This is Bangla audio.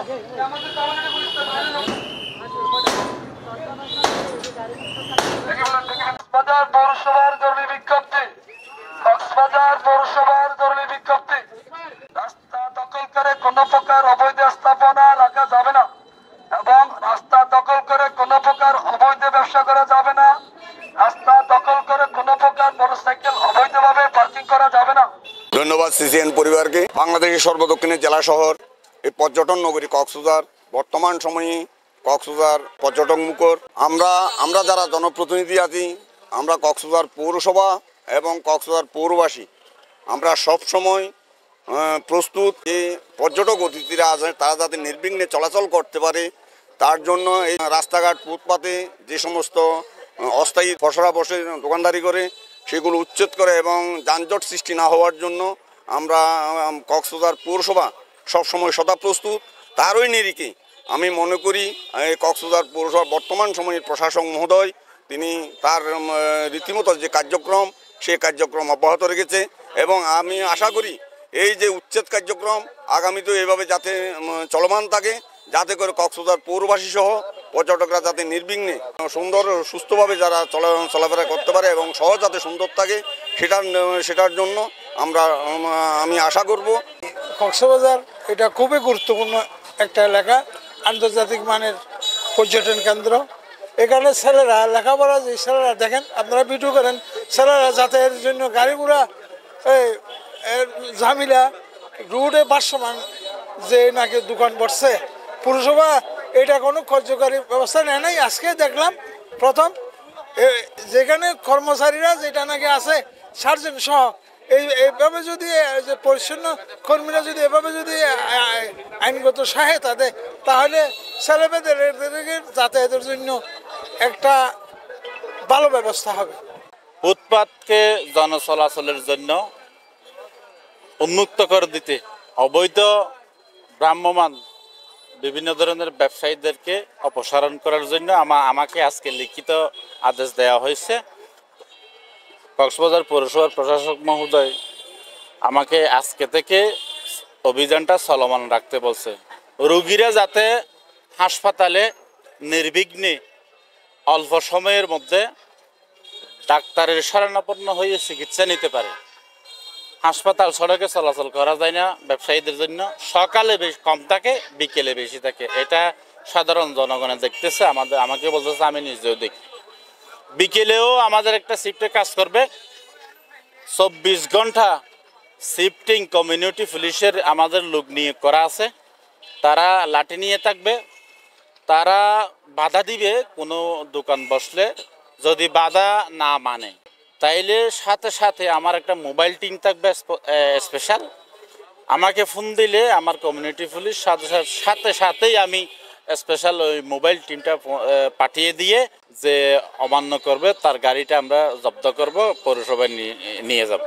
কক্সবাজার পৌরসভার জরুরি বিজ্ঞপ্তি। কক্সবাজার পৌরসভার জরুরি বিজ্ঞপ্তি। রাস্তা দখল করে কোনো প্রকার অবৈধ স্থাপনা রাখা যাবে না এবং রাস্তা দখল করে কোনো প্রকার অবৈধ ব্যবসা করা যাবে না। রাস্তা দখল করে কোনো প্রকার মোটরসাইকেল অবৈধভাবে পার্কিং করা যাবে না। ধন্যবাদ সিসিএন পরিবারকে। বাংলাদেশের সর্বদক্ষিণের জেলা শহর এই পর্যটন নগরী কক্সবাজার, বর্তমান সময়ে কক্সবাজার পর্যটক মুখর। আমরা যারা জনপ্রতিনিধি আছি, আমরা কক্সবাজার পৌরসভা এবং কক্সবাজার পৌরবাসী, আমরা সব সময় প্রস্তুত যে পর্যটক অতিথিরা আছে তারা যাতে নির্বিঘ্নে চলাচল করতে পারে, তার জন্য এই রাস্তাঘাট ফুটপাতে যে সমস্ত অস্থায়ী ফসরা বসে দোকানদারি করে সেগুলো উচ্ছেদ করে এবং যানজট সৃষ্টি না হওয়ার জন্য আমরা কক্সবাজার পৌরসভা সবসময় সদা প্রস্তুত। তারই নিরিখে আমি মনে করি কক্সবাজার পৌরসভা বর্তমান সময়ের প্রশাসক মহোদয় তিনি তার রীতিমতো যে কার্যক্রম সেই কার্যক্রম অব্যাহত রেখেছে এবং আমি আশা করি এই যে উচ্ছেদ কার্যক্রম আগামীতেও এভাবে যাতে চলমান থাকে, যাতে করে কক্সবাজার পৌরবাসী সহ পর্যটকরা যাতে নির্বিঘ্নে সুন্দর সুস্থভাবে যারা চলাফেরা করতে পারে এবং শহর যাতে সুন্দর থাকে সেটার জন্য আমি আশা করব। কক্সবাজার এটা খুবই গুরুত্বপূর্ণ একটা এলাকা, আন্তর্জাতিক মানের পর্যটন কেন্দ্র। এখানে ছেলেরা লেখাপড়া, যে ছেলেরা দেখেন আপনারা ভিডিও করেন, ছেলেরা যাতায়াতের জন্য গাড়ি ঘোড়া ঝামেলা রোডে ভাসমান যে নাকি দোকান বসছে, পুরসভা এটা কোনো কার্যকারী ব্যবস্থা নেয় নাই। আজকে দেখলাম প্রথম যেখানে কর্মচারীরা যেটা নাকি আছে 60 জন সহ এইভাবে যদি যে পরিচ্ছন্ন কর্মীরা যদি এভাবে যদি আইনগত সহায়তা দেয় তাহলে ছেলেমেয়েদের যাতায়াতের জন্য একটা ভালো ব্যবস্থা হবে। ফুটপাতকে জনচলাচলের জন্য উন্মুক্ত করে দিতে অবৈধ ভ্রাম্যমান বিভিন্ন ধরনের ব্যবসায়ীদেরকে অপসারণ করার জন্য আমাকে আজকে লিখিত আদেশ দেওয়া হয়েছে। কক্সবাজার পৌরসভার প্রশাসক মহোদয় আমাকে আজকে থেকে অভিযানটা চলমান রাখতে বলছে। রোগীরা যাতে হাসপাতালে নির্বিঘ্নে অল্প সময়ের মধ্যে ডাক্তারের শরণাপন্ন হয়ে চিকিৎসা নিতে পারে। হাসপাতাল সড়কে চলাচল করা যায় না ব্যবসায়ীদের জন্য, সকালে বেশি কম থাকে, বিকেলে বেশি থাকে। এটা সাধারণ জনগণে দেখতেছে, আমাকে বলতেছে, আমি নিজেও দেখি। বিকেলেও আমাদের একটা শিফটে কাজ করবে, 24 ঘন্টা শিফটিং কমিউনিটি পুলিশের আমাদের লোক নিয়োগ করা আছে। তারা লাঠি নিয়ে থাকবে, তারা বাধা দিবে কোনো দোকান বসলে, যদি বাধা না মানে তাইলে সাথে সাথে আমার একটা মোবাইল টিম থাকবে স্পেশাল। আমাকে ফোন দিলে আমার কমিউনিটি পুলিশ সাথে সাথেই আমি স্পেশাল ওই মোবাইল টিমটা পাঠিয়ে দিয়ে যে অমান্য করবে তার গাড়িটা আমরা জব্দ করব, পৌরসভায় নিয়ে যাব।